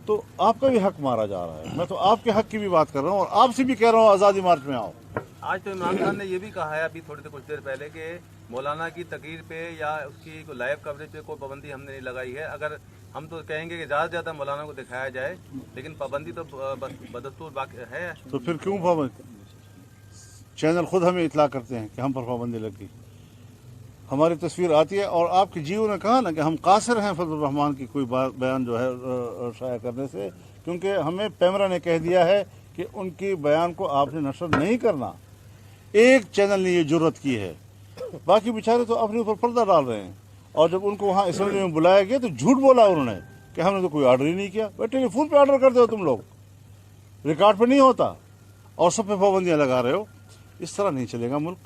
तो आपका भी हक मारा जा रहा है। मैं तो आपके हक की भी बात कर रहा हूँ और आपसे भी कह रहा हूँ आज़ादी मार्च में आओ। आज तो इमरान खान ने ये भी कहा है अभी कुछ देर पहले कि मौलाना की तकरीर पे या उसकी लाइव कवरेज पे कोई पाबंदी हमने नहीं लगाई है। अगर हम तो कहेंगे कि ज़्यादा से ज़्यादा मौलाना को दिखाया जाए, लेकिन पाबंदी तो बदस्तूर बाकी है। तो फिर क्यों पाबंदी? चैनल खुद हमें इतला करते हैं कि हम पर पाबंदी लग गई, हमारी तस्वीर आती है। और आपके जीओ ने कहा ना कि हम कासिर हैं फजल रहमान की कोई बयान जो है शाया करने से, क्योंकि हमें पैमरा ने कह दिया है कि उनकी बयान को आपने नशर नहीं करना। एक चैनल ने ये जुर्रत की है, बाकी बेचारे तो अपने ऊपर पर्दा डाल रहे हैं। और जब उनको वहाँ असेंबली में बुलाया गया तो झूठ बोला उन्होंने कि हमने तो कोई ऑर्डर ही नहीं किया। भाई टेलीफोन पे ऑर्डर करते हो तुम लोग, रिकॉर्ड पे नहीं होता, और सब पे पाबंदियाँ लगा रहे हो। इस तरह नहीं चलेगा मुल्क।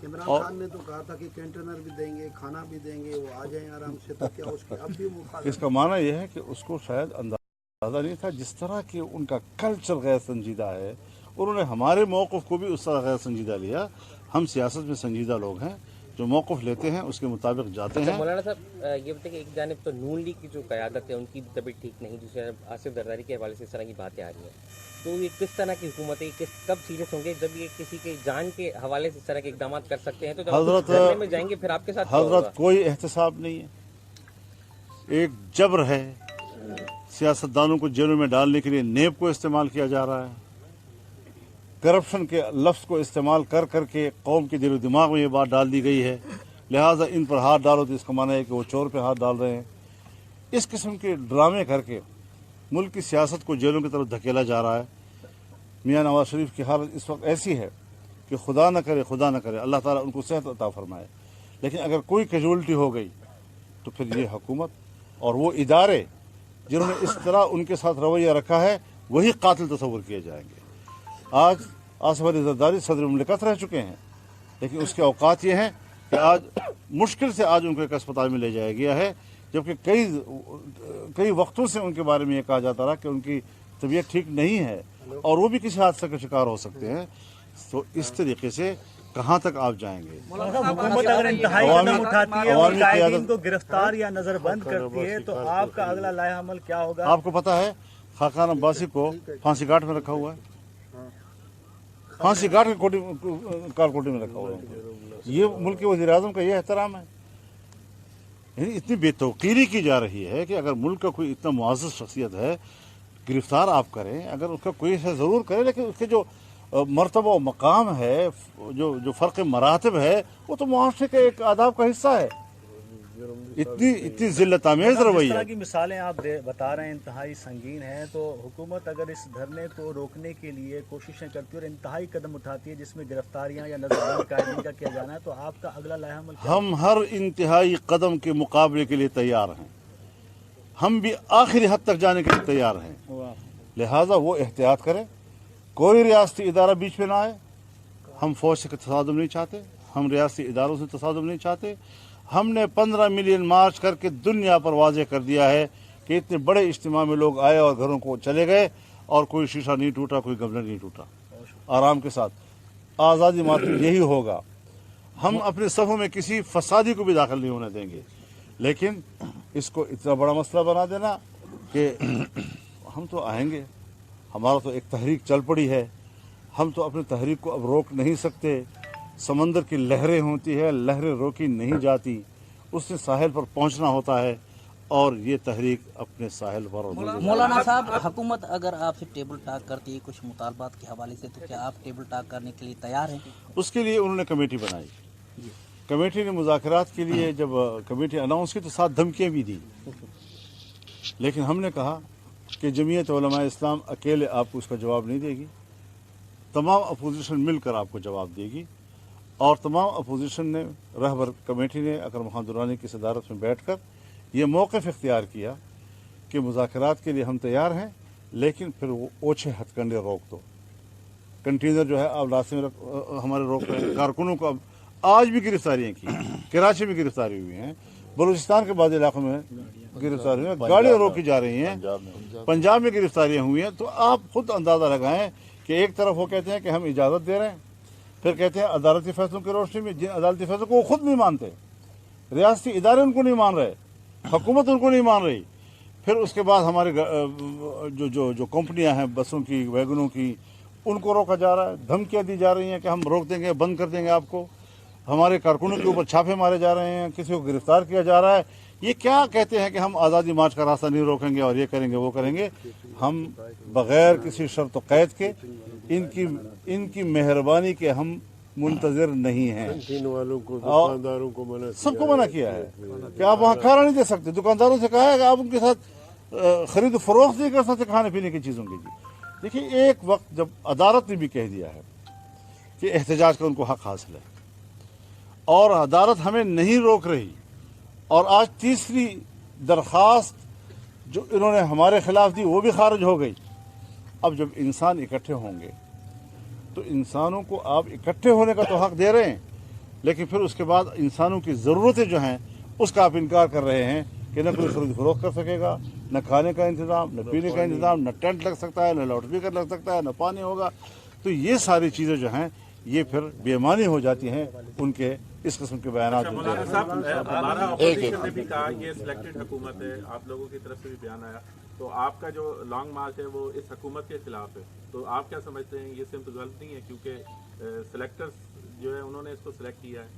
इमरान खान ने तो कहा था कि कंटेनर भी देंगे, खाना भी देंगे, वो आ जाएं आराम से, तो क्या उसके अब भी वो इसका माना यह है कि उसको शायद अंदाजा नहीं था। जिस तरह के उनका कल्चर गैर संजीदा है, उन्होंने हमारे मौक़िफ़ को भी उस तरह गैर संजीदा लिया। हम सियासत में संजीदा लोग हैं, जो मौक़िफ़ लेते हैं उसके मुताबिक जाते हैं। मौलाना साहब ये बताइए कि एक जानिब तो नून लीग की जो क़यादत है उनकी तबीयत ठीक नहीं, दूसरी तरफ आसिफ जरदारी के हवाले से इस तरह की बातें आ रही हैं, तो ये किस तरह की हुकूमत है, कब सीरियस होंगे? जब ये किसी के जान के हवाले से इस तरह के इकदाम कर सकते हैं तो जब हजरत धरने में जाएंगे फिर आपके साथ हजरत कोई एहतसाब नहीं है, एक जबर है। सियासतदानों को जेलों में डालने के लिए नेब को इस्तेमाल किया जा रहा है, करप्शन के लफ्ज़ को इस्तेमाल कर करके कौम के दिलो दिमाग में ये बात डाल दी गई है, लिहाजा इन पर हाथ डालो तो इसका माना है कि वो चोर पे हाथ डाल रहे हैं। इस किस्म के ड्रामे करके मुल्क की सियासत को जेलों की तरफ धकेला जा रहा है। मियां नवाज शरीफ की हालत इस वक्त ऐसी है कि खुदा न करे अल्लाह ताला उनको सेहत अता फरमाए, लेकिन अगर कोई कैजुअल्टी हो गई तो फिर ये हुकूमत और वो इदारे जिन्होंने इस तरह उनके साथ रवैया रखा है वही कातिल तस्वर किए जाएंगे। आज आसिफ अली जरदारी सदर मुमलिकत रह चुके हैं, लेकिन उसके औकात ये हैं कि आज मुश्किल से आज उनको एक अस्पताल में ले जाया गया है, जबकि कई वक्तों से उनके बारे में ये कहा जाता रहा कि उनकी तबीयत ठीक नहीं है और वो भी किसी हादसे का शिकार हो सकते हैं। तो इस तरीके से कहाँ तक आप जाएंगे? हुकूमत अगर इंतहाई कदम उठाती है और कायदीन को गिरफ्तार या नजरबंद करती है तो आपका अगला लाया अमल क्या होगा? आपको पता है खाकान अब्बासी को फांसी घाट में रखा हुआ है, फांसी घाट के कालकोटी में रखा हुआ है। ये मुल्क के वज़ीर आज़म का ये एहतराम है। यानी इतनी बेतौकीरी की जा रही है कि अगर मुल्क का कोई इतना मुआज़्ज़ज़ शख्सियत है गिरफ्तार आप करें, अगर उसका कोई ऐसा ज़रूर करें, लेकिन उसके जो मर्तबा और मकाम है, जो फ़र्क़ मरातब है, वो तो मुआशरे के एक आदाब का हिस्सा है। इतनी ज़िल्लत आमेज़ रवैया। इस तरह की मिसालें आप बता रहे हैं इंतहाई संगीन है, तो हुकूमत अगर इस धरने को रोकने के लिए कोशिशें करती है और इंतहाई कदम उठाती है जिसमें गिरफ्तारियां या नजरबंद कायदीन का किया जाना है, तो आपका अगला लाया अमल क्या? हम हर इंतहाई कदम के मुकाबले के लिए तैयार हैं, हम भी आखिरी हद तक जाने के लिए तैयार हैं। लिहाजा वो एहतियात करें, कोई रियासती इदारा बीच में ना आए। हम फौज से तसादुम नहीं चाहते, हम रियासती इदारों से तसादुम नहीं चाहते। हमने 15 मिलियन मार्च करके दुनिया पर वाज़ेह कर दिया है कि इतने बड़े इज्तिमा में लोग आए और घरों को चले गए और कोई शीशा नहीं टूटा, कोई गमला नहीं टूटा, आराम के साथ। आज़ादी मार्च में यही होगा। हम अपने सफ़ों में किसी फसादी को भी दाखिल नहीं होने देंगे, लेकिन इसको इतना बड़ा मसला बना देना कि हम तो आएंगे, हमारा तो एक तहरीक चल पड़ी है, हम तो अपनी तहरीक को अब रोक नहीं सकते। समंदर की लहरें होती है, लहरें रोकी नहीं जाती, उससे साहिल पर पहुंचना होता है और ये तहरीक अपने साहिल पर। मौलाना साहब, हुकूमत अगर आपसे टेबल टॉक करती है कुछ मुतालबात के हवाले से, तो क्या आप टेबल टॉक करने के लिए तैयार हैं? उसके लिए उन्होंने कमेटी बनाई। कमेटी ने मुज़ाकरात के लिए जब कमेटी अनाउंस की तो 7 धमकियाँ भी दी, लेकिन हमने कहा कि जमीयत उलमा इस्लाम अकेले आपको उसका जवाब नहीं देगी, तमाम अपोजिशन मिलकर आपको जवाब देगी। और तमाम अपोजिशन ने, रहबर कमेटी ने अकरम खान दुरानी की सदारत में बैठकर ये मौक़िफ़ इख्तियार किया कि मुज़ाकरात के लिए हम तैयार हैं, लेकिन फिर वो ओछे हथकंडे रोक दो। कंटेनर जो है आप रास्ते में हमारे रोक रहे हैं, कारकुनों को अब आज भी गिरफ्तारियाँ की, कराची में गिरफ्तारी हुई हैं, बलूचिस्तान के बाद इलाकों में गिरफ्तारी हुई हैं, गाड़ियाँ रोकी जा रही हैं, पंजाब में गिरफ्तारियाँ हुई हैं। तो आप खुद अंदाज़ा लगाएं कि एक तरफ वो कहते हैं कि हम इजाज़त दे रहे हैं, फिर कहते हैं अदालती फैसलों की रोशनी में, जिन अदालती फैसलों को वो खुद नहीं मानते, रियासती इदारे उनको नहीं मान रहे, हुकूमत उनको नहीं मान रही, फिर उसके बाद हमारे जो कंपनियां हैं बसों की, वैगनों की, उनको रोका जा रहा है, धमकियां दी जा रही हैं कि हम रोक देंगे, बंद कर देंगे आपको। हमारे कारकुनों के ऊपर छापे मारे जा रहे हैं, किसी को गिरफ्तार किया जा रहा है। ये क्या कहते हैं कि हम आज़ादी मार्च का रास्ता नहीं रोकेंगे और ये करेंगे वो करेंगे। हम बगैर किसी शर्त कैद के इनकी मेहरबानी के हम मुंतज़िर नहीं हैं। कैंटीन वालों को, दुकानदारों को मना सबको मना किया है कि आप वहाँ खाना नहीं दे सकते। दुकानदारों से कहा है कि आप उनके साथ खरीद फरोख्त नहीं कर सकते खाने पीने की चीज़ों की। देखिए, एक वक्त जब अदालत ने भी कह दिया है कि एहतजाज का उनको हक हासिल है और अदालत हमें नहीं रोक रही, और आज तीसरी दरख्वास्त जो इन्होंने हमारे खिलाफ दी वो भी खारिज हो गई। अब जब इंसान इकट्ठे होंगे तो इंसानों को आप इकट्ठे होने का तो हक दे रहे हैं, लेकिन फिर उसके बाद इंसानों की ज़रूरतें जो हैं उसका आप इनकार कर रहे हैं कि न कोई खरीद फरोख्त कर सकेगा, न खाने का इंतज़ाम, न पीने का इंतज़ाम, न टेंट लग सकता है, न लाउड स्पीकर लग सकता है, न पानी होगा। तो ये सारी चीज़ें जो हैं ये फिर बेईमानी हो जाती हैं उनके इस किस्म के बयान। मौलाना साहब, हमारा ऑपोजिशन ने भी कहा ये सिलेक्टेड हुकूमत है, आप लोगों की तरफ से भी बयान आया, तो आपका जो लॉन्ग मार्च है वो इस हुकूमत के खिलाफ है, तो आप क्या समझते हैं ये सिर्फ गलत नहीं है क्योंकि सिलेक्टर्स जो है उन्होंने इसको सिलेक्ट किया है?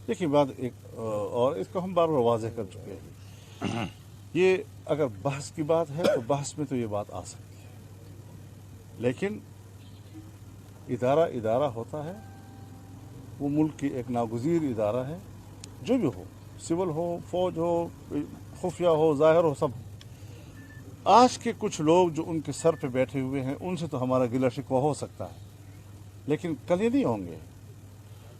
देखिए, बात एक और इसको हम बार बार वाज़ेह कर चुके हैं। ये अगर बहस की बात है तो बहस में तो ये बात आ सकती है, लेकिन इदारा होता है, वो मुल्क की एक नागुज़ीर इदारा है। जो भी हो, सिविल हो, फौज हो, खुफिया हो, ज़ाहिर हो, सब। आज के कुछ लोग जो उनके सर पे बैठे हुए हैं उनसे तो हमारा गिला शिकवा हो सकता है, लेकिन कल ये नहीं होंगे।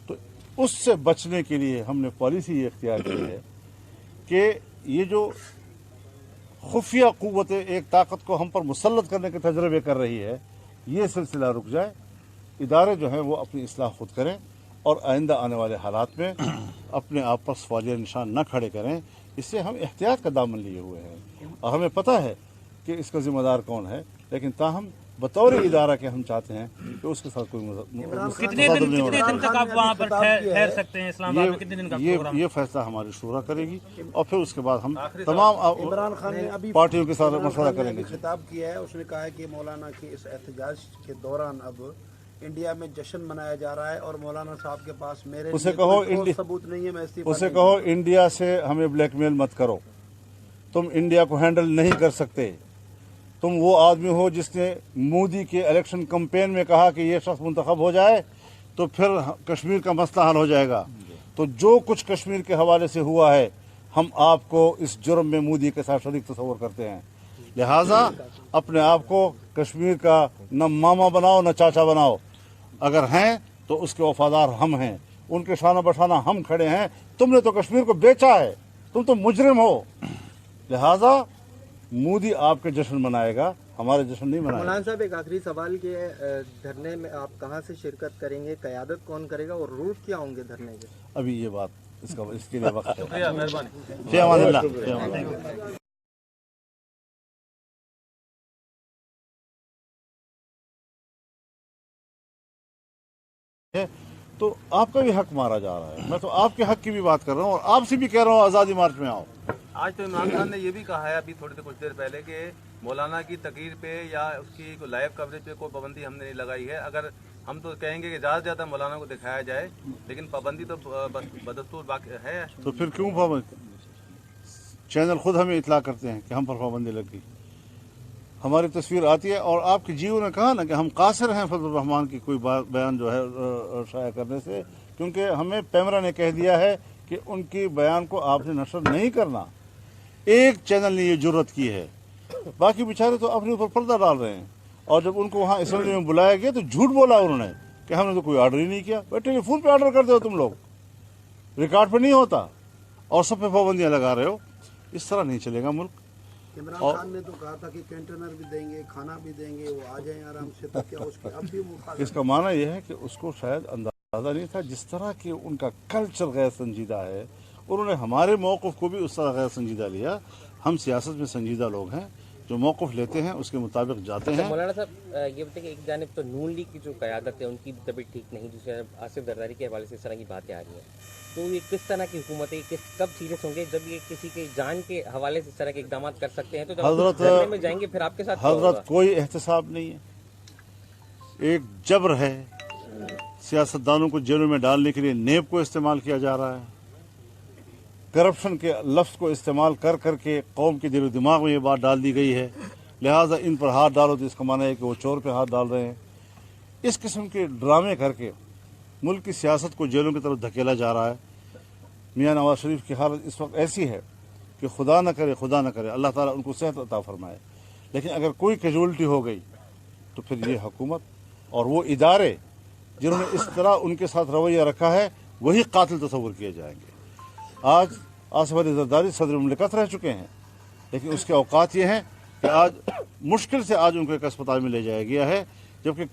तो उससे बचने के लिए हमने पॉलिसी ये इख्तियार की है कि ये जो खुफिया क़ुव्वतें एक ताकत को हम पर मुसल्लत करने के तजर्बे कर रही है, ये सिलसिला रुक जाए। इदारे जो हैं वो अपनी इस्लाह खुद करें और आइंदा आने वाले हालात में अपने आप पर सवालिया निशान न खड़े करें। इससे हम एहतियात का दामन लिए हुए हैं और हमें पता है कि इसका ज़िम्मेदार कौन है, लेकिन ताहम बतौर इदारा के हम चाहते हैं कि उसके साथ कोई कितने दिन तक आप वहाँ पर ठहर सकते हैं इस्लामाबाद में? कितने दिन का प्रोग्राम? ये फैसला हमारी शूरा करेगी और फिर उसके बाद हम तमाम इमरान खान ने अभी पार्टियों के साथ मशवरा करेंगे। खिताब किया है, उसने कहा है कि मौलाना के इस एहतजाज के दौरान अब इंडिया में जश्न मनाया जा रहा है और मौलाना साहब के पास मेरे उसे लिए कहो कोई सबूत नहीं है, मैं इस्तीफा उसे नहीं कहो इंडिया से हमें ब्लैकमेल मत करो, तुम इंडिया को हैंडल नहीं कर सकते। तुम वो आदमी हो जिसने मोदी के इलेक्शन कैंपेन में कहा कि ये शख्स मुंतखब हो जाए तो फिर कश्मीर का मसला हल हो जाएगा। तो जो कुछ कश्मीर के हवाले से हुआ है, हम आपको इस जुर्म में मोदी के साथ शरीक तस्वर करते हैं। लिहाजा अपने आप को कश्मीर का न मामा बनाओ न चाचा बनाओ। अगर हैं तो उसके वफादार हम हैं, उनके शाना बशाना हम खड़े हैं। तुमने तो कश्मीर को बेचा है, तुम तो मुजरिम हो। लिहाजा मोदी आपके जश्न मनाएगा, हमारे जश्न नहीं मनाएगा। मौलाना साहब, एक आखिरी सवाल के धरने में आप कहाँ से शिरकत करेंगे, क़यादत कौन करेगा और रूट क्या होंगे धरने के? अभी ये बात इसके लिए वक्त है। शुक्रिया, मेहरबानी। फी अमानिल्लाह। तो आपका भी हक मारा जा रहा है। मैं तो आपके हक की भी बात कर रहा हूँ और आपसे भी कह रहा हूँ आज़ादी मार्च में आओ। आज तो इमरान खान ने ये भी कहा है अभी थोड़ी देर कुछ देर पहले कि मौलाना की तकरीर पे या उसकी कोई लाइव कवरेज पे कोई पाबंदी हमने नहीं लगाई है। अगर हम तो कहेंगे कि ज़्यादा से ज़्यादा मौलाना को दिखाया जाए, लेकिन पाबंदी तो बदस्तूर बाकी है। तो फिर क्यों पाबंदी? चैनल खुद हमें इतला करते हैं कि हम पर पाबंदी लग गई। हमारी तस्वीर आती है और आपके जीओ ने कहा ना कि हम कासिर हैं फजल रहमान की कोई बयान जो है शाया करने से, क्योंकि हमें पैमरा ने कह दिया है कि उनकी बयान को आपने नशर नहीं करना। एक चैनल ने ये जुर्रत की है, बाकी बेचारे तो अपने ऊपर पर्दा डाल रहे हैं। और जब उनको वहाँ असेंबली में बुलाया गया तो झूठ बोला उन्होंने कि हमने तो कोई ऑर्डर ही नहीं किया। भाई टेलीफोन पे ऑर्डर करते हो तुम लोग, रिकॉर्ड पे नहीं होता, और सब पे पाबंदियाँ लगा रहे हो। इस तरह नहीं चलेगा मुल्क। इमरान खान ने तो कहा था कि कंटेनर भी देंगे, खाना भी देंगे, वो आ जाएं आराम से, तो क्या उसके अब भी मुखालिफ? इसका माना यह है कि उसको शायद अंदाज़ा नहीं था। जिस तरह कि उनका कल्चर गैर संजीदा है, उन्होंने हमारे मौक़िफ़ को भी उस तरह गैर संजीदा लिया। हम सियासत में संजीदा लोग हैं, जो मौक़िफ़ लेते हैं उसके मुताबिक जाते हैं। मौलाना साहब ये बताइए कि एक जानिब तो नून लीग की जो क़यादत है उनकी तबीयत ठीक नहीं, दूसरी तरफ आसिफ जरदारी के हवाले से इस तरह की बातें आ रही हैं, तो ये किस तरह की हुकूमत है, कब सीरियस होंगे जब ये किसी के जान के हवाले से इस तरह के इकदाम कर सकते हैं? तो जब धरने में जाएंगे फिर आपके साथ क्या होगा? हजरत कोई एहतसाब नहीं है, एक जबर है, सियासतदानों को जेलों में डालने के लिए नेब को इस्तेमाल किया जा रहा है, करप्शन के लफ्ज़ को इस्तेमाल कर करके कौम के दिल दिमाग में ये बात डाल दी गई है, लिहाजा इन पर हाथ डालो तो इसका माना है कि वो चोर पे हाथ डाल रहे हैं। इस किस्म के ड्रामे करके मुल्क की सियासत को जेलों की तरफ धकेला जा रहा है। मियां नवाज शरीफ की हालत इस वक्त ऐसी है कि खुदा न करे अल्लाह ताला उनको सेहत अता फरमाए, लेकिन अगर कोई कैजुअल्टी हो गई तो फिर ये हुकूमत और वो इदारे जिन्होंने इस तरह उनके साथ रवैया रखा है वही कातिल तस्वुर किए जाएंगे। आज आसिफ अली जरदारी सदर मुमलिकत रह चुके हैं, लेकिन उसके औकात ये हैं कि आज मुश्किल से आज उनको एक अस्पताल में ले जाया गया है, जबकि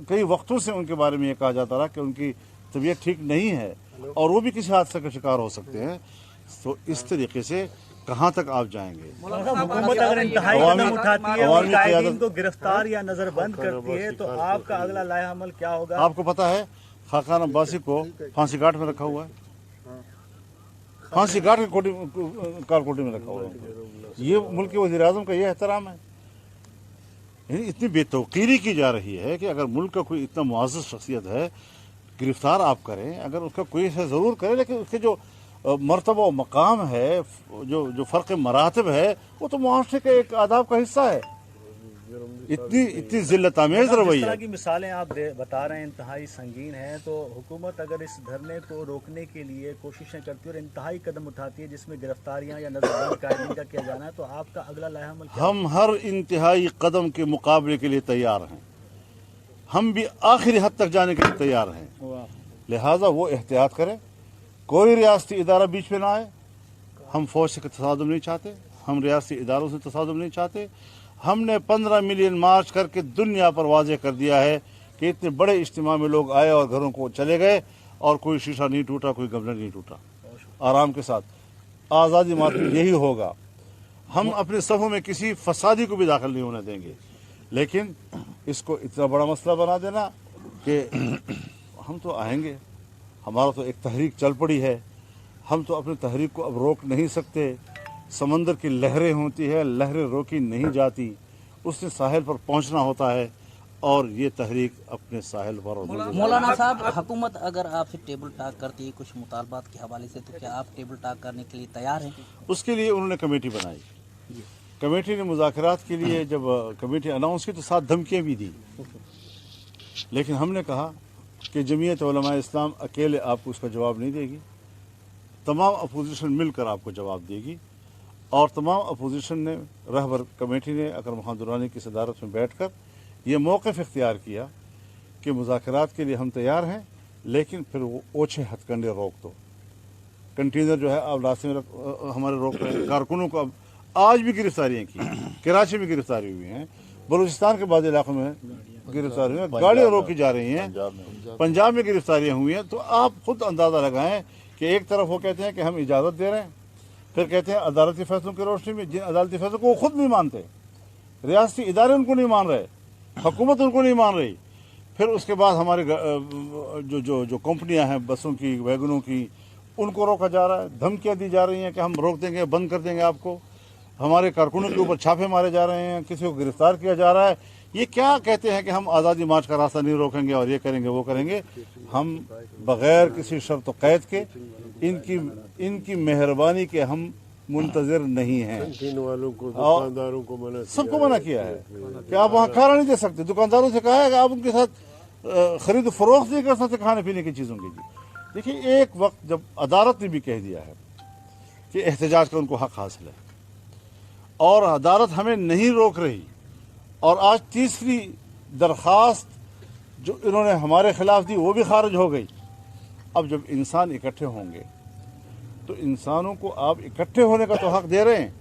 कई वक्तों से उनके बारे में ये कहा जाता रहा कि उनकी तबीयत ठीक नहीं है और वो भी किसी हादसे का शिकार हो सकते हैं। तो इस तरीके से कहाँ तक आप जाएंगे? हुकूमत अगर इंतहाई कदम उठाती है और कायदीन को गिरफ्तार या नजरबंद करती है तो आपका अगला लाया अमल क्या होगा? आपको पता है खाकान अब्बासी को फांसी घाट में रखा हुआ है, फांसी घाट की कारकोटी में रखा हुआ है। ये मुल्क के वज़ीर आज़म का ये एहतराम है? यानी इतनी बेतौकीरी की जा रही है कि अगर मुल्क का कोई इतना मुआज़्ज़ज़ शख्सियत है गिरफ्तार आप करें, अगर उसका कोई है ज़रूर करें, लेकिन उसके जो मर्तबा और मकाम है, जो फ़र्क मरातब है, वो तो मुआशरे के एक आदाब का हिस्सा है। इतनी जिल्लत आमेज़ रवैया। जिस तरह की मिसालें आप बता रहे हैं इंतहाई संगीन है, तो हुकूमत अगर इस धरने को रोकने के लिए कोशिशें करती है और इंतहाई कदम उठाती है जिसमें गिरफ्तारियां या नजरबंद कायदीन का किया जाना है, तो आपका अगला लाया अमल क्या? हम हर इंतहाई कदम के मुकाबले के लिए तैयार हैं, हम भी आखिरी हद तक जाने के लिए तैयार हैं। लिहाजा वो एहतियात करें, कोई रियासती इदारा बीच में ना आए। हम फौज से तसादुम नहीं चाहते, हम रियासती इदारों से तसादुम नहीं चाहते। हमने 15 मिलियन मार्च करके दुनिया पर वाज़ेह कर दिया है कि इतने बड़े इज्तिमा में लोग आए और घरों को चले गए और कोई शीशा नहीं टूटा, कोई गमला नहीं टूटा, आराम के साथ। आज़ादी मात्र यही होगा। हम अपने सफ़ों में किसी फसादी को भी दाखिल नहीं होने देंगे, लेकिन इसको इतना बड़ा मसला बना देना कि हम तो आएंगे, हमारा तो एक तहरीक चल पड़ी है, हम तो अपनी तहरीक को अब रोक नहीं सकते। समंदर की लहरें होती है, लहरें रोकी नहीं जाती, उसने साहिल पर पहुंचना होता है और ये तहरीक अपने साहिल पर। मौलाना साहब, हुकूमत अगर आपसे टेबल टॉक करती है कुछ मुतालबात के हवाले से, तो क्या आप टेबल टॉक करने के लिए तैयार हैं? उसके लिए उन्होंने कमेटी बनाई, कमेटी ने मुज़ाकरात के लिए जब कमेटी अनाउंस की तो साथ धमकियाँ भी दी, लेकिन हमने कहा कि जमीयत उलमा इस्लाम अकेले आपको उसका जवाब नहीं देगी, तमाम अपोजिशन मिलकर आपको जवाब देगी। और तमाम अपोजिशन ने, रहबर कमेटी ने अकरम खान दुरानी की सदारत में बैठकर ये मौक़िफ़ इख्तियार किया कि मुज़ाकरात के लिए हम तैयार हैं, लेकिन फिर वो ओछे हथकंडे रोक दो। कंटेनर जो है अब रास्ते में हमारे रोक रहे हैं, कारकुनों को अब आज भी गिरफ्तारियाँ की, कराची में गिरफ्तारी हुई हैं, बलूचिस्तान के बाद इलाकों में गिरफ्तारी हुई हैं, गाड़ियाँ रोकी जा रही हैं, पंजाब में गिरफ्तारियाँ हुई हैं। तो आप खुद अंदाज़ा लगाएं कि एक तरफ वो कहते हैं कि हम इजाज़त दे रहे हैं, फिर कहते हैं अदालती फैसलों की रोशनी में, जिन अदालती फैसलों को वो खुद नहीं मानते, रियासती इदारे उनको नहीं मान रहे, हुकूमत उनको नहीं मान रही, फिर उसके बाद हमारे जो कंपनियां हैं बसों की, वैगनों की, उनको रोका जा रहा है, धमकियां दी जा रही हैं कि हम रोक देंगे, बंद कर देंगे आपको, हमारे कारकुनों के ऊपर छापे मारे जा रहे हैं, किसी को गिरफ्तार किया जा रहा है। ये क्या कहते हैं कि हम आज़ादी मार्च का रास्ता नहीं रोकेंगे और ये करेंगे वो करेंगे। हम बग़ैर किसी शर्त व कैद के इनकी मेहरबानी के हम मुंतज़िर नहीं हैं। वालों को, दुकानदारों को मना, सबको मना किया है कि आप वहाँ खाना नहीं दे सकते। दुकानदारों से कहा है कि आप उनके साथ खरीद फरोख्त नहीं कर सकते खाने पीने की चीज़ों की। देखिए, एक वक्त जब अदालत ने भी कह दिया है कि एहतजाज का उनको हक़ हासिल है और अदालत हमें नहीं रोक रही, और आज तीसरी दरख्वास्त जो इन्होंने हमारे खिलाफ दी वो भी खारिज हो गई। अब जब इंसान इकट्ठे होंगे तो इंसानों को आप इकट्ठे होने का तो हक़ दे रहे हैं,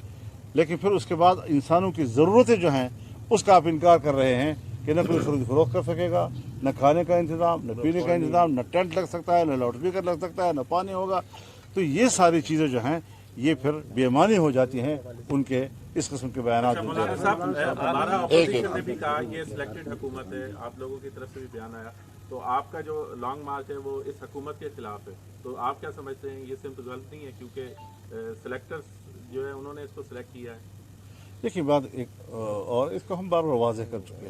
लेकिन फिर उसके बाद इंसानों की ज़रूरतें जो हैं उसका आप इनकार कर रहे हैं कि न कोई खरीद फरोख्त कर सकेगा, न खाने का इंतज़ाम, न पीने का इंतज़ाम, न टेंट लग सकता है, न लाउड स्पीकर लग सकता है, न पानी होगा। तो ये सारी चीज़ें जो हैं ये फिर बेईमानी हो जाती हैं उनके इस किस्म के बयान अच्छा मौलाना साहब, हमारा अपोजिशन ने भी कहा ये सिलेक्टेड हुकूमत है, आप लोगों की तरफ से भी बयान आया, तो आपका जो लॉन्ग मार्च है वो इस हुकूमत के खिलाफ है, तो आप क्या समझते हैं ये सिर्फ गलत नहीं है क्योंकि सिलेक्टर्स जो है उन्होंने इसको सिलेक्ट किया है? देखिए बात एक और इसको हम बार बार वाज़ेह कर चुके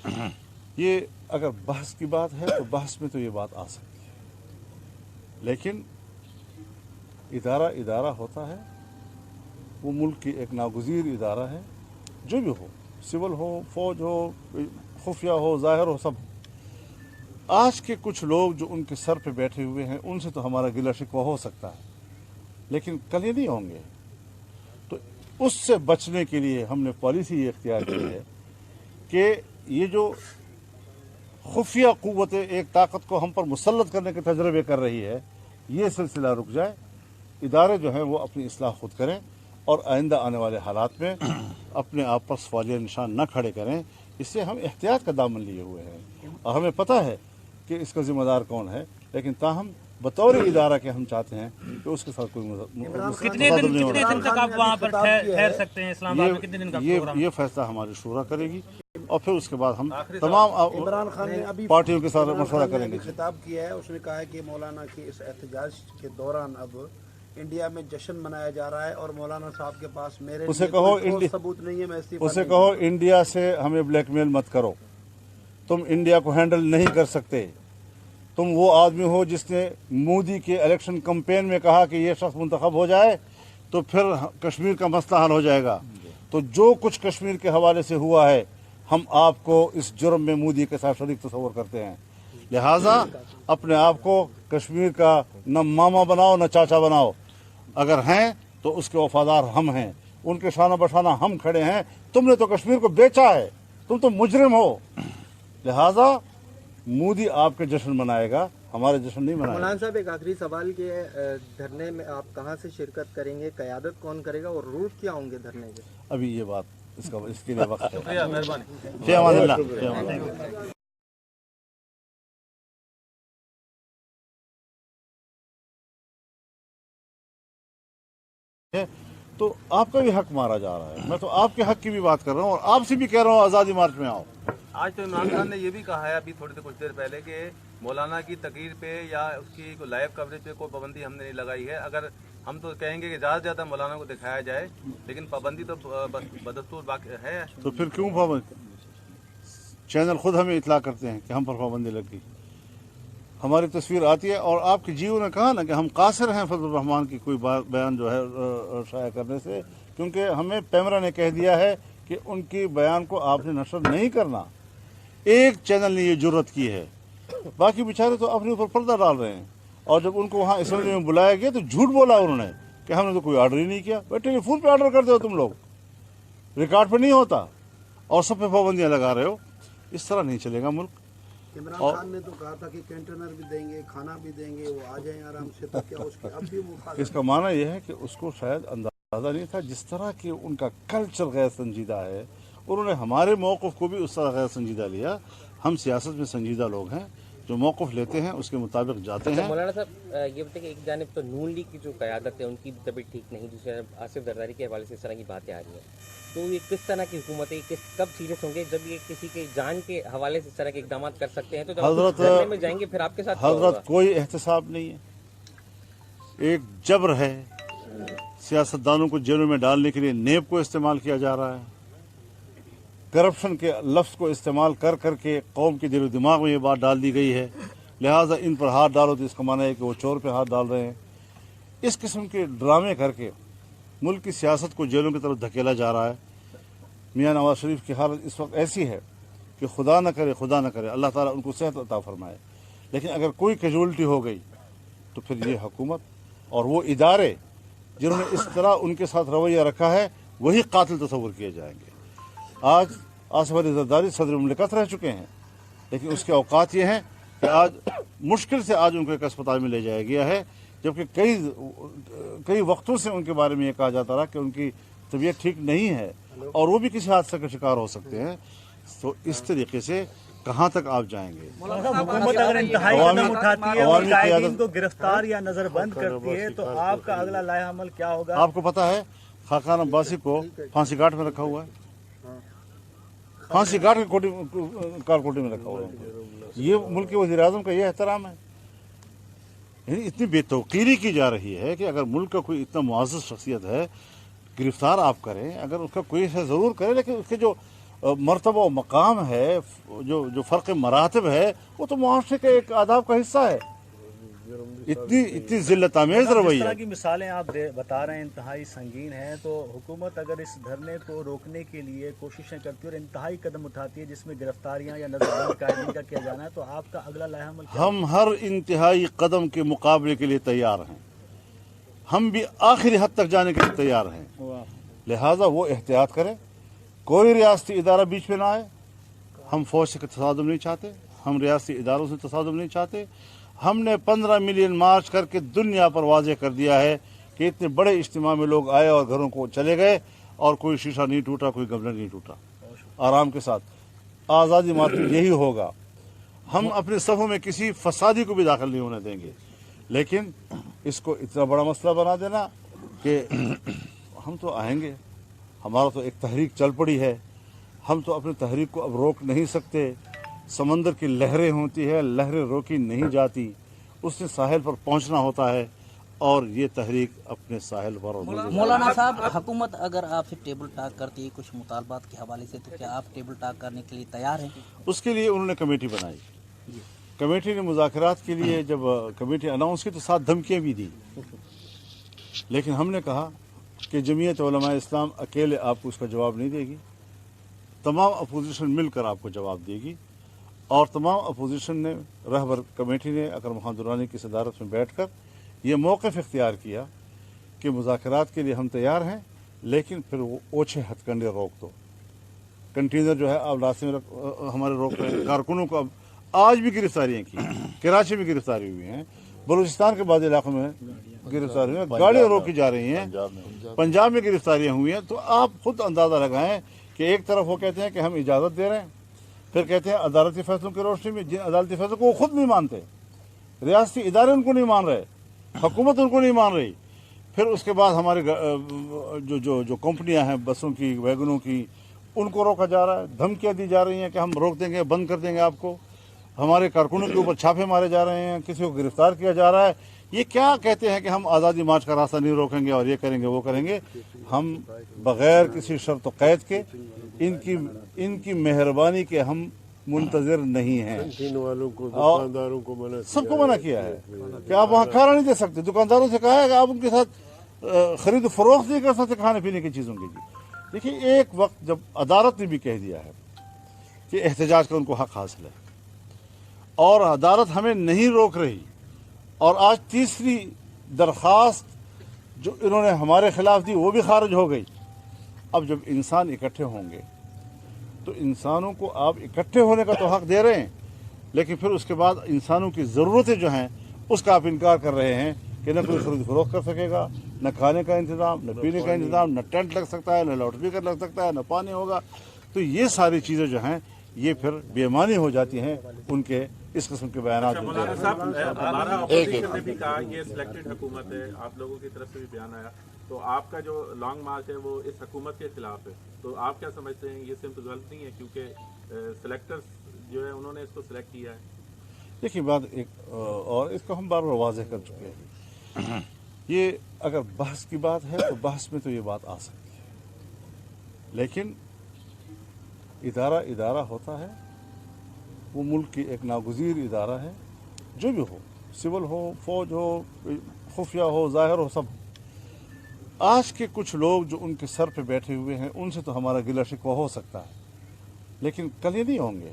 हैं, ये अगर बहस की बात है तो बहस में तो ये बात आ सकती है, लेकिन इदारा इदारा होता है, वो मुल्क की एक नागुज़ीर इदारा है, जो भी हो, सिविल हो, फौज हो, खुफिया हो, ज़ाहिर हो, सब। आज के कुछ लोग जो उनके सर पे बैठे हुए हैं उनसे तो हमारा गिला शिकवा हो सकता है, लेकिन कल ये नहीं होंगे। तो उससे बचने के लिए हमने पॉलिसी ये इख्तियार की है कि ये जो खुफिया क़ुव्वत एक ताकत को हम पर मुसल्लत करने के तजर्बे कर रही है, ये सिलसिला रुक जाए, इदारे जो हैं वो अपनी इस्लाह खुद करें और आइंदा आने वाले हालात में अपने आप पर सवालिया निशान न खड़े करें। इससे हम एहतियात का दामन लिए हुए हैं और हमें पता है कि इसका जिम्मेदार कौन है, लेकिन ताहम बतौर इदारा के हम चाहते हैं कि उसके साथ कोई कितने दिन तक आप वहाँ पर ठहर सकते हैं इस्लामाबाद में? कितने दिन का प्रोग्राम? ये फैसला हमारी शूरा करेगी और फिर उसके बाद हम तमाम इमरान खान ने अभी पार्टियों के साथ मशवरा करेंगे। खिताब किया है, उसने कहा है कि मौलाना की इस एहतजाज के दौरान अब इंडिया में जश्न मनाया जा रहा है और मौलाना साहब के पास मेरे उसे लिए कहो कोई ठोस सबूत नहीं है, मैं इस्तीफा उसे नहीं कहो इंडिया से हमें ब्लैकमेल मत करो, तुम इंडिया को हैंडल नहीं कर सकते। तुम वो आदमी हो जिसने मोदी के इलेक्शन कैंपेन में कहा कि ये शख्स मुंतखब हो जाए तो फिर कश्मीर का मसला हल हो जाएगा। तो जो कुछ कश्मीर के हवाले से हुआ है, हम आपको इस जुर्म में मोदी के साथ शरीक तस्वर करते हैं। लिहाजा अपने आप को कश्मीर का न मामा बनाओ न चाचा बनाओ, अगर हैं तो उसके वफादार हम हैं, उनके शाना बशाना हम खड़े हैं। तुमने तो कश्मीर को बेचा है, तुम तो मुजरिम हो। लिहाजा मोदी आपके जश्न मनाएगा, हमारे जश्न नहीं मनाएगा। मौलाना साहब, एक आखिरी सवाल के धरने में आप कहाँ से शिरकत करेंगे, क़यादत कौन करेगा और रूट क्या होंगे धरने के? अभी ये बात इसके लिए वक्त है। शुक्रिया, मेहरबानी। जय अमान। तो आपका भी हक मारा जा रहा है, मैं तो आपके हक की भी बात कर रहा हूँ और आपसे भी कह रहा हूँ आज़ादी मार्च में आओ। आज तो इमरान खान ने ये भी कहा है अभी कुछ देर पहले कि मौलाना की तकरीर पे या उसकी कोई लाइव कवरेज पे कोई पाबंदी हमने नहीं लगाई है। अगर हम तो कहेंगे कि ज़्यादा से ज़्यादा मौलाना को दिखाया जाए, लेकिन पाबंदी तो बदस्तूर बाकी है। तो फिर क्यों पाबंदी? चैनल खुद हमें इतला करते हैं कि हम पर पाबंदी लग गई, हमारी तस्वीर आती है। और आपके जीओ ने कहा ना कि हम कासिर हैं फजल रहमान की कोई बयान जो है शाया करने से, क्योंकि हमें पैमरा ने कह दिया है कि उनकी बयान को आपने नशर नहीं करना। एक चैनल ने ये जुर्रत की है, बाकी बेचारे तो अपने ऊपर पर्दा डाल रहे हैं। और जब उनको वहाँ असेंबली में बुलाया गया तो झूठ बोला उन्होंने कि हमने तो कोई ऑर्डर ही नहीं किया। भाई टेलीफोन पे ऑर्डर करते हो तुम लोग, रिकॉर्ड पे नहीं होता, और सब पे पाबंदियाँ लगा रहे हो। इस तरह नहीं चलेगा मुल्क। इमरान खान ने तो कहा था कि कंटेनर भी देंगे, खाना भी देंगे, वो आ जाएं आराम से, तो क्या उसके अब भी वो इसका माना यह है कि उसको शायद अंदाजा नहीं था। जिस तरह की उनका कल्चर गैर संजीदा है, उन्होंने हमारे मौक़िफ़ को भी उस तरह गैर संजीदा लिया। हम सियासत में संजीदा लोग हैं, जो मौक़िफ़ लेते हैं उसके मुताबिक जाते हैं। मौलाना साहब, ये बताइए कि एक जानिब तो नून लीग की जो क़यादत है उनकी तबीयत ठीक नहीं, दूसरी जानब आसिफ जरदारी के हवाले से इस तरह की बातें आ रही हैं, तो ये किस तरह की हुकूमत है, कब सीरियस होंगे? जब ये किसी के जान के हवाले से इस तरह के इकदाम कर सकते हैं तो जब धरने में जाएंगे फिर आपके साथ हजरत कोई एहतसाब नहीं है, एक जबर है। सियासतदानों को जेलों में डालने के लिए नेब को इस्तेमाल किया जा रहा है। करप्शन के लफ्ज़ को इस्तेमाल कर करके कौम के दिलो दिमाग में ये बात डाल दी गई है, लिहाजा इन पर हाथ डालो तो इसका माना है कि वो चोर पे हाथ डाल रहे हैं। इस किस्म के ड्रामे करके मुल्क की सियासत को जेलों की तरफ धकेला जा रहा है। मियां नवाज शरीफ की हालत इस वक्त ऐसी है कि खुदा न करे अल्लाह ताला उनको सेहत अता फरमाए, लेकिन अगर कोई कैजुअल्टी हो गई तो फिर ये हुकूमत और वो इदारे जिन्होंने इस तरह उनके साथ रवैया रखा है वही कातिल तस्वर किए जाएंगे। आज आसिफ अली जरदारी सदर मुमलिकत रह चुके हैं, लेकिन उसके औकात ये हैं कि आज मुश्किल से आज उनको एक अस्पताल में ले जाया गया है, जबकि कई वक्तों से उनके बारे में ये कहा जाता रहा कि उनकी तबीयत ठीक नहीं है और वो भी किसी हादसे का शिकार हो सकते हैं। तो इस तरीके से कहाँ तक आप जाएंगे? हुकूमत अगर इंतहाई कदम उठाती है और कायदीन को गिरफ्तार या नजरबंद करती है तो आपका अगला लाया अमल क्या होगा? आपको पता है खाकान अब्बासी को फांसी घाट में रखा हुआ है, फांसी घाट की कारकोटी में रखा हुआ है। ये मुल्क के वज़ीर आज़म का ये एहतराम है। यानी इतनी बेतौकीरी की जा रही है कि अगर मुल्क का कोई इतना मुआज़्ज़ज़ शख्सियत है, गिरफ्तार आप करें, अगर उसका कोई है ज़रूर करें, लेकिन उसके जो मर्तबा और मकाम है, जो फ़र्क मरातब है, वो तो मुआशरे के एक आदाब का हिस्सा है। इतनी जिल्लत आमेज़ जिस रवैया। तरह की मिसालें आप बता रहे हैं इंतहाई संगीन है, तो हुकूमत अगर इस धरने को रोकने के लिए कोशिशें करती है और इंतहाई कदम उठाती है जिसमें गिरफ्तारियां या नजरबंद कायदे का किया जाना है, तो आपका अगला लाहेअमल क्या हम हर इंतहाई कदम के मुकाबले के लिए तैयार हैं। हम भी आखिरी हद तक जाने के लिए तैयार हैं। लिहाजा वो एहतियात करें, कोई रियासती इदारा बीच में ना आए। हम फौज से तसादुम नहीं चाहते, हम रियासती इदारों से तसादुम नहीं चाहते। हमने 15 मिलियन मार्च करके दुनिया पर वाज़ेह कर दिया है कि इतने बड़े इज्तिमा में लोग आए और घरों को चले गए और कोई शीशा नहीं टूटा, कोई गमला नहीं टूटा। आराम के साथ आज़ादी मात्र यही होगा। हम अपने सफ़ों में किसी फसादी को भी दाखिल नहीं होने देंगे, लेकिन इसको इतना बड़ा मसला बना देना कि हम तो आएंगे, हमारा तो एक तहरीक चल पड़ी है, हम तो अपनी तहरीक को अब रोक नहीं सकते। समंदर की लहरें होती है, लहरें रोकी नहीं जाती, उसने साहिल पर पहुंचना होता है और ये तहरीक अपने साहिल पर और मौलाना साहब, हुकूमत अगर आपसे टेबल टॉक करती है कुछ मुतालबात के हवाले से, तो क्या आप टेबल टॉक करने के लिए तैयार हैं? उसके लिए उन्होंने कमेटी बनाई। कमेटी ने मुज़ाकरात के लिए जब कमेटी अनाउंस की तो साथ धमकियाँ भी दी, लेकिन हमने कहा कि जमीयत उलमा इस्लाम अकेले आपको उसका जवाब नहीं देगी, तमाम अपोजिशन मिलकर आपको जवाब देगी। और तमाम अपोजिशन ने, रहबर कमेटी ने अकरम खान दुरानी की सदारत में बैठकर ये मौक़िफ़ इख्तियार किया कि मुज़ाकरात के लिए हम तैयार हैं, लेकिन फिर वो ओछे हथकंडे रोक दो। कंटेनर जो है आप रास्ते में हमारे रोक रहे हैं। कारकुनों को अब आज भी गिरफ्तारियाँ की, कराची में गिरफ्तारी हुई हैं, बलूचिस्तान के बाद इलाकों में गिरफ्तारी हुई हैं, गाड़ियाँ रोकी जा रही हैं, पंजाब में गिरफ्तारियाँ हुई हैं। तो आप खुद अंदाज़ा लगाएं कि एक तरफ वो कहते हैं कि हम इजाज़त दे रहे हैं, फिर कहते हैं अदालती फैसलों की रोशनी में, जिन अदालती फैसलों को वो खुद नहीं मानते, रियासती इदारे उनको नहीं मान रहे, हुकूमत उनको नहीं मान रही। फिर उसके बाद हमारे जो कंपनियां हैं बसों की, वैगनों की, उनको रोका जा रहा है, धमकियां दी जा रही हैं कि हम रोक देंगे, बंद कर देंगे आपको। हमारे कारकुनों के ऊपर छापे मारे जा रहे हैं, किसी को गिरफ्तार किया जा रहा है। ये क्या कहते हैं कि हम आज़ादी मार्च का रास्ता नहीं रोकेंगे और ये करेंगे वो करेंगे। हम बग़ैर किसी शर्त व कैद के इनकी मेहरबानी के हम मुंतज़िर नहीं हैं। कैंटीन वालों को, दुकानदारों को मना सबको मना किया है कि आप वहाँ खाना नहीं दे सकते। दुकानदारों से कहा है कि आप उनके साथ खरीद फरोख्त नहीं कर सकते खाने पीने की चीज़ों की। देखिए, एक वक्त जब अदालत ने भी कह दिया है कि एहतजाज का उनको हक हासिल है और अदालत हमें नहीं रोक रही, और आज तीसरी दरख्वास्त जो इन्होंने हमारे खिलाफ दी वो भी खारिज हो गई। अब जब इंसान इकट्ठे होंगे तो इंसानों को आप इकट्ठे होने का तो हक दे रहे हैं, लेकिन फिर उसके बाद इंसानों की ज़रूरतें जो हैं उसका आप इनकार कर रहे हैं कि न कोई खरीद फरोख्त कर सकेगा, न खाने का इंतज़ाम, न पीने का इंतज़ाम, न टेंट लग सकता है, न लाउड स्पीकर लग सकता है, न पानी होगा। तो ये सारी चीज़ें जो हैं ये फिर बेईमानी हो जाती हैं उनके इस किस्म के बयान। मौलाना साहब, हमारा अपोजिशन ने भी कहा ये सिलेक्टेड हुकूमत है, आप लोगों की तरफ से भी बयान आया, तो आपका जो लॉन्ग मार्च है वो इस हुकूमत के खिलाफ है। तो आप क्या समझते हैं, ये सिर्फ गलत नहीं है क्योंकि सिलेक्टर्स जो है उन्होंने इसको सिलेक्ट किया है? देखिए, बात एक और इसको हम बार बार वाज़ेह कर चुके हैं। ये अगर बहस की बात है तो बहस में तो ये बात आ सकती है, लेकिन इदारा इदारा होता है, वो मुल्क की एक नागुज़ीर इदारा है। जो भी हो, सिविल हो, फौज हो, खुफिया हो, ज़ाहिर हो, सब। आज के कुछ लोग जो उनके सर पे बैठे हुए हैं उनसे तो हमारा गिला शिकवा हो सकता है, लेकिन कल ये नहीं होंगे।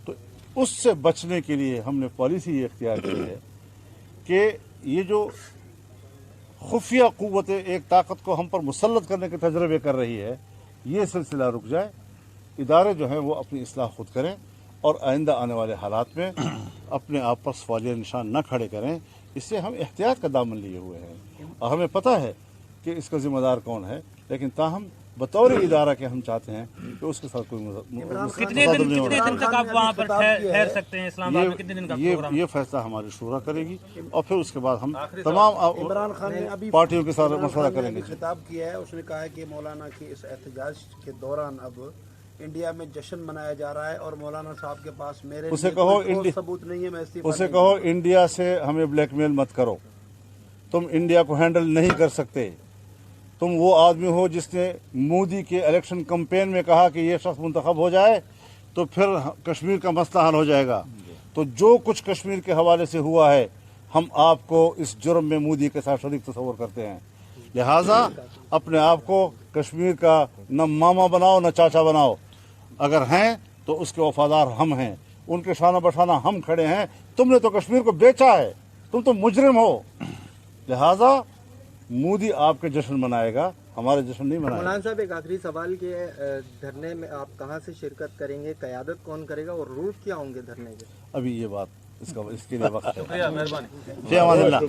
तो उससे बचने के लिए हमने पॉलिसी ये इख्तियार की है कि ये जो खुफिया क़ुव्वतें एक ताकत को हम पर मुसल्लत करने के तजर्बे कर रही है, ये सिलसिला रुक जाए। इदारे जो हैं वो अपनी इस्लाह खुद करें और आइंदा आने वाले हालात में अपने आप पर सवालिया निशान न खड़े करें। इससे हम एहतियात का दामन लिए हुए हैं और हमें पता है कि इसका ज़िम्मेदार कौन है, लेकिन ताहम बतौर इदारा के हम चाहते हैं कि उसके साथ कोई कितने दिन तक आप वहाँ पर ठहर सकते हैं इस्लामाबाद में? कितने दिन का प्रोग्राम? ये फैसला हमारी शूरा करेगी और फिर उसके बाद हम तमाम इमरान खान ने अभी पार्टियों के साथ मशवरा करेंगे। खिताब किया है, उसने कहा है कि मौलाना की इस एहतजाज के दौरान अब इंडिया में जश्न मनाया जा रहा है और मौलाना साहब के पास मेरे उसे लिए कहो कोई ठोस सबूत नहीं है, मैं इस्तीफा उसे नहीं कहो इंडिया से हमें ब्लैकमेल मत करो, तुम इंडिया को हैंडल नहीं कर सकते। तुम वो आदमी हो जिसने मोदी के इलेक्शन कैंपेन में कहा कि ये शख्स मुंतखब हो जाए तो फिर कश्मीर का मसला हल हो जाएगा। तो जो कुछ कश्मीर के हवाले से हुआ है हम आपको इस जुर्म में मोदी के साथ शरीक तस्वर करते हैं। लिहाजा अपने आप को कश्मीर का न मामा बनाओ न चाचा बनाओ, अगर हैं तो उसके वफादार हम हैं, उनके शाना बशाना हम खड़े हैं। तुमने तो कश्मीर को बेचा है, तुम तो मुजरिम हो। लिहाजा मोदी आपके जश्न मनाएगा, हमारे जश्न नहीं मनाएगा। मौलाना साहब, एक आखिरी सवाल के धरने में आप कहाँ से शिरकत करेंगे, क़यादत कौन करेगा और रूट क्या होंगे धरने के? अभी ये बात इसके लिए वक्त है। शुक्रिया, मेहरबानी। फ़ी अमानिल्लाह।